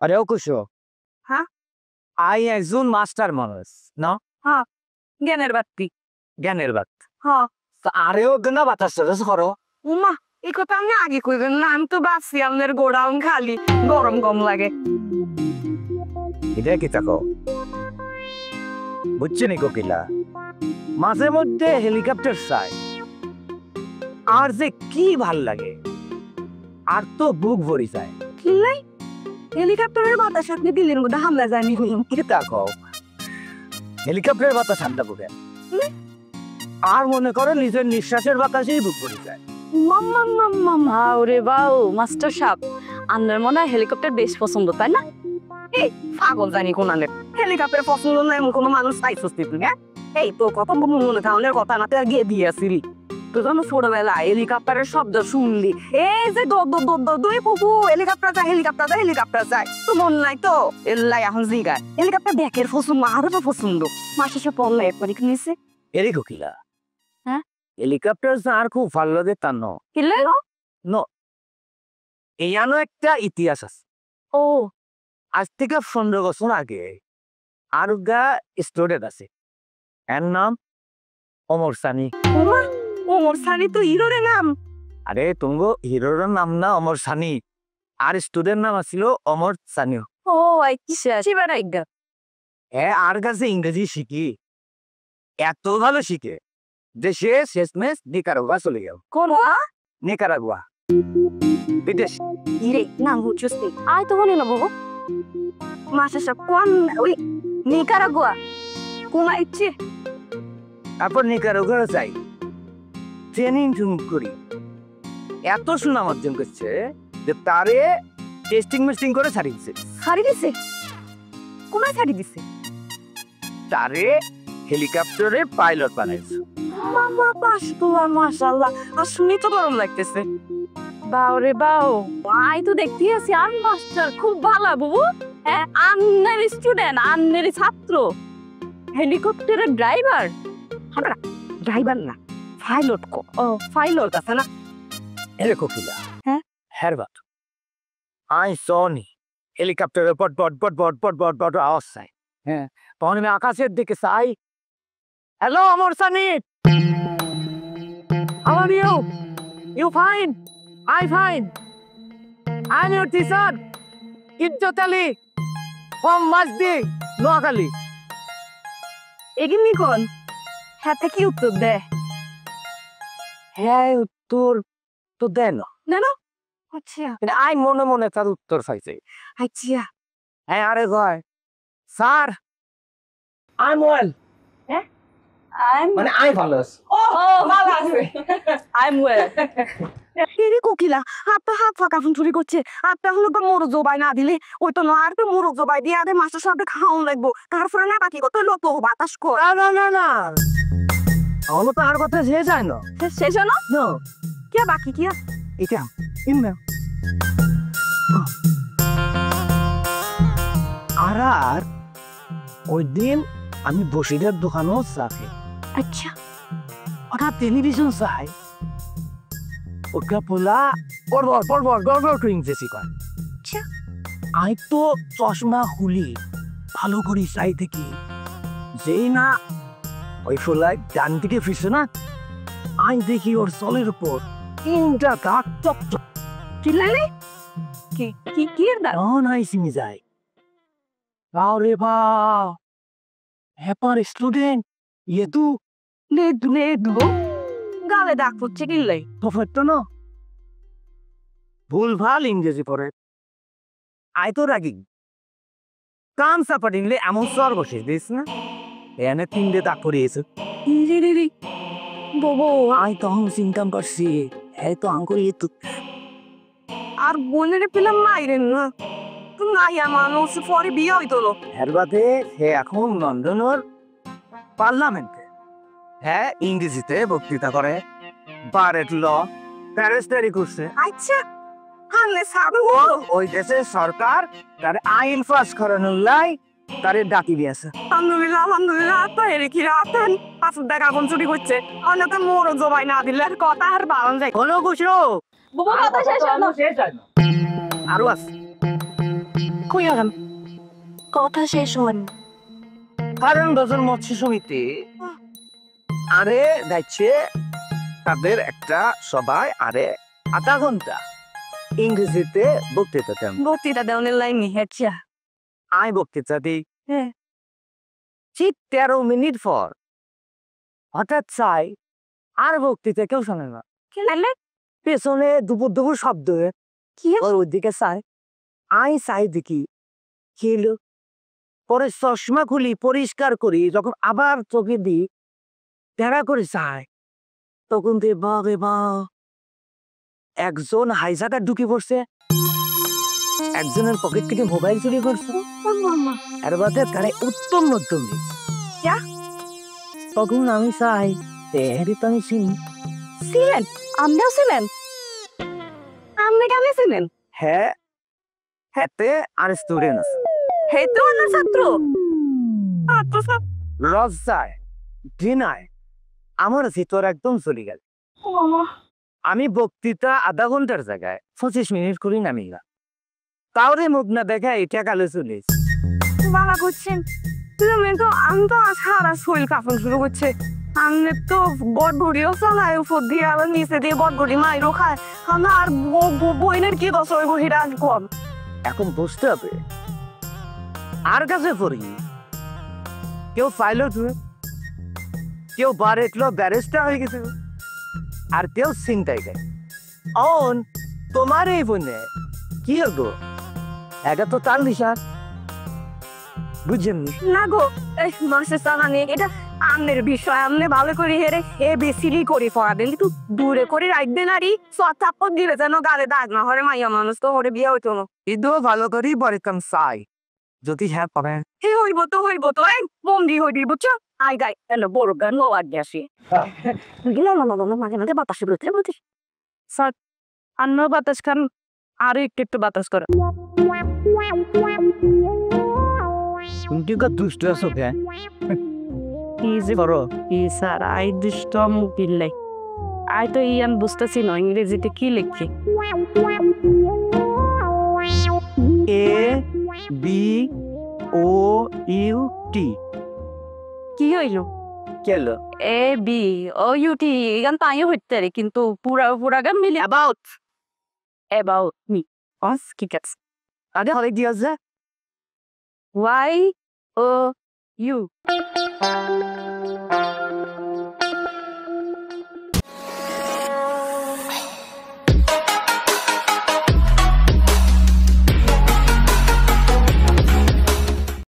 আরে কুশো, হ্যাঁ আই একজন মাস্টার মানুষ না? হ্যাঁ জ্ঞানের বাতি জ্ঞানের বাত। হ্যাঁ আরেও গনা বাতাস করো। উমা এই কথা আমি আগে কইবেন না, আমি তো বাসি আপনার গোডাউন খালি গরম কম লাগে। এটা কি থাকো বুঝছে নি কোকিলা, মাঝে মধ্যে হেলিকপ্টার চাই আর যে কি ভাল লাগে, আর তো বুক ভরি যায়। কিলাই হেলিকপ্টারের বাতাস আপনি দিলের মধ্যে হামলা জানি হইম কি থাকো হেলিকপ্টারের বাতাস ঠান্ডা বুকে, আর মনে করো নিজের নিঃশ্বাসের বাতাসেই বুক ভরি যায়। মাম্মা মাম্মা মাওরে বাউ মাস্টার সাহেব, আপনার মনে হয় হেলিকপ্টার বেশ পছন্দ তাই না? এই পাগল জানি কোনালে হেলিকপ্টার পছন্দ না এমন কোনো মানুষ পাইছস তুই? হ্যাঁ এই তো কত মনে থাউনের কথা না তুই গিয়ে দিয়েছিলি তো জানো ছোটবেলা হেলিকপ্টারের শব্দ শুনলি এই যে দুই পুপু হেলিকপ্টার যায় হেলিকপ্টার যায় হেলিকপ্টার যায় তো মন নাই তো এল্লাই এখন জিগা হেলিকপ্টার দেখের পছন্দ আরো তো পছন্দ মাসে সে পড়লে এরপরে কিনেছে। এরে কোকিলা, হ্যাঁ হেলিকপ্টার আর খুব ভালো লাগে তা ন কিলে ন এয়ানো একটা ইতিহাস আছে। ও আজ থেকে 15 বছর আগে আরগা স্টুডেন্ট আছে, এর নাম অমর সানি। ওমা ওমর সানি তো হিরোরে নাম। আরে তুমগো হিরোর নাম না অমর সানি, আর স্টুডেন্ট নাম আছিল অমর সানি। ও আচ্ছা শিবারাইগা আর কাছে ইংরেজি শিখি এত ভালো শিখে যে সে শেষমেশ নিকারাগুয়া চলে গেল। কোন নিকারাগুয়া বিদেশ। ইরে নাম বুঝছস আয় তো বলে না বাবু মাসে সব কোন ওই নিকারাগুয়া কোন ইচ্ছে তারপর নিকারাগুয়া যাই ট্রেনিং করি, এত সুনাম অর্জন করছে যে তারে টেস্টিং মেস্টিং করে ছাড়ি দিচ্ছে। ছাড়ি দিছে? কোনায় ছাড়ি দিছে? তারে হেলিকপ্টারে পাইলট বানাইছে। মামা বাসুয়া মাশাআল্লাহ, আর শুনি তো গরম লাগতেছে। বাওরে বাও, আই তো দেখতে আছি আর মাস্টার খুব ভালো বাবু। হ্যাঁ আন্নের স্টুডেন্ট আন্নের ছাত্র হেলিকপ্টারের ড্রাইভার। আমরা ড্রাইভার না পাইলট কো। ও পাইলট আছে না? এরে কোকিলা, হ্যাঁ হেরবাত আই সনি হেলিকপ্টারে পট পট পট পট পট পট পট আওয়াজ চাই। হ্যাঁ তখন আমি আকাশের দিকে চাই, hello Amar Sunny, how are you? You fine? I fine. I am your teacher Izzat Ali from Masdi Noakhali. এগিনি কোন হাতে কি উত্তর দে? হ্যাঁ উত্তর তো দেন না না আচ্ছা আই মনে মনে তার উত্তর চাইছে। আচ্ছা হ্যাঁ আরে কয় স্যার আই এম ওয়েল, মানে আই ভালো আছি। ও ভালো আছে আই এম ওয়েল। এরে কোকিলা আপনার হাত ফাঁকা চুরি করছে, আপনার হলো তো মোরগ জবাই না দিলে ওই তো নয় আর তো মোরগ জবাই দিয়ে আরে মাস্টার সাহেবকে খাওয়ান লাগবো তারপরে না বাকি কত লোক বাতাস কর। না না না না আমার তো আর কথা শেষ হয় না। শেষ হলো না কে বাকি কি এটা ইমনা আর আর ওই দিন আমি বসিরের দোকানও চাই। আচ্ছা ওটা টেলিভিশন চাই, ওটা পোলা পরবর পরবর গড়গড় করে ইংরেজি কয়। আচ্ছা আই তো চশমা খুলি ভালো করে চাই দেখি, যেই না ওই ফোলায় ডান দিকে ফিরছে না, আই দেখি ওর চলের উপর 3টা দাগ চপ চপ। চিল্লাইলে কি কি কি এর দাও নাই চিনি যায়। আরে বা হ্যাপার স্টুডেন্ট ইয়ে তু নে দুনে দু গালে দাগ পড়ছে কিল্লাই তো ফেটতো না ভুল ভাল ইংরেজি পড়ে। আই তো রাগি কান চাপা ডিংলে এমন সর বসে দিস না, এনে 3টে দাগ পড়িয়েছে। বাবু আই তখন চিন্তা করছি এই তো আঙ্কুর তো আর বোনের পেলাম মাইরেন না নাই মানুষ পরে বিয়ে হইতো এর বাদে সে এখন লন্ডনের পার্লামেন্টে হ্যাঁ ইংরেজিতে বক্তৃতা করে, বারেট ল প্যারিস্টারি করছে। আচ্ছা হালে সাবু ওই দেশের সরকার তার আইন পাস করানোর লাই তারে ডাকি দিয়েছে। আলহামদুলিল্লাহ আলহামদুলিল্লাহ তো এর কি রাতেন পাঁচের টাকা কোন চুরি করছে অনেক মোর জবাই না দিলে আর কথা আর বারণ যায় হলো খুশো বাবু কথা শেষ হলো শেষ হয় না আরো আছে। কই আরাম কথা শেষ হন কারণ বছর মৎস্য সমিতি আরে যাচ্ছে তাদের একটা সবাই আরে আধা ঘন্টা ইংরেজিতে বক্তৃতা দেন। বক্তৃতা দেওয়ানের লাইনি হেঁটছা আই বক্তৃতা দিই, হ্যাঁ ঠিক 13 মিনিট পর হঠাৎ চাই আর বক্তৃতা কেউ শোনে না। কি লাগলে পেছনে দুপুর দুপুর শব্দ কি ওর ওইদিকে চাই, আই চাই দেখি কি হলো। পরে চশমা খুলি পরিষ্কার করি, যখন আবার চোখে দিই তেরা করে চাই, তখন দে বা রে বা একজন হাইজাকার ঢুকে পড়ছে, একজনের পকেট থেকে মোবাইল চুরি করছে, এর বাদে তারা উত্তম মধ্যমিক। যা। তখন আমি চাই এরি তো আমি চিনি। ছিলেন আমরাও ছিলেন আপনি কেমন ছিলেন হ্যাঁ হ্যাঁতে আর স্টুডেন্ট আছে হে তো অন্য ছাত্র লজ্জায় ঘৃণায় আমার ভিতর একদম চলে গেল। আমি বক্তৃতা আধা ঘন্টার জায়গায় 25 মিনিট করি নামি না, তাওরে মুখ না দেখা এটা কালে চলে বাবা করছেন আমি তো সারা শরীর কাঁপন শুরু করছে। আমি তো বটবড়িও চালায় উপর দিয়ে আবার নিচে দিয়ে বটবড়ি মাইরও খায়। আমি আর বইনের কি দশ ওই বহিরা কম এখন বুঝতে হবে আর কাছে পড়ি। কেউ পাইলট হয়ে, কেউ বারেকলো ব্যারিস্টার হয়ে গেছে, আর কেউ চিন্তাই যায়। অন তোমার এই বোনে কি হবো, এটা তো তার নিশান বুঝছেন। না গো এই মাসে চালানি এটা আমনের বিষয়, আমনে ভালো করে হেরে এ বেশিরই করে পড়াবেন, কিন্তু দূরে করে রাখবেন আরই থাপ্পর দিলে যেন গালে দাগ না হরে মাইয়া মানুষ তো হরে বিয়ে হইতো না। ইদো ভালো করেই পরীক্ষণ চাই, যদি হ্যাঁ পাবেন হে হইব তো এই বন্দি হইবি বুঝছো। আই গাই এলো বড় গান ও আগে আসি মাঝে মাঝে বাতাসে বলতে বলতে স্যার অন্য বাতাস খান আরো একটু বাতাস করে তুমি দুষ্ট আছো কে ইজি বড় ই স্যার আই দুষ্টম বিল্লাই আই তো ইয়ান বুঝতেছি না ইংরেজিতে কি লিখছি। A B O U T কি হইল কেল A B O U T গান তাইও হইতে রে, কিন্তু পুরা গান মিলে অ্যাবাউট মি অস কি কাজ আরে হলে দিয়া যা ওয়াই ও ইউ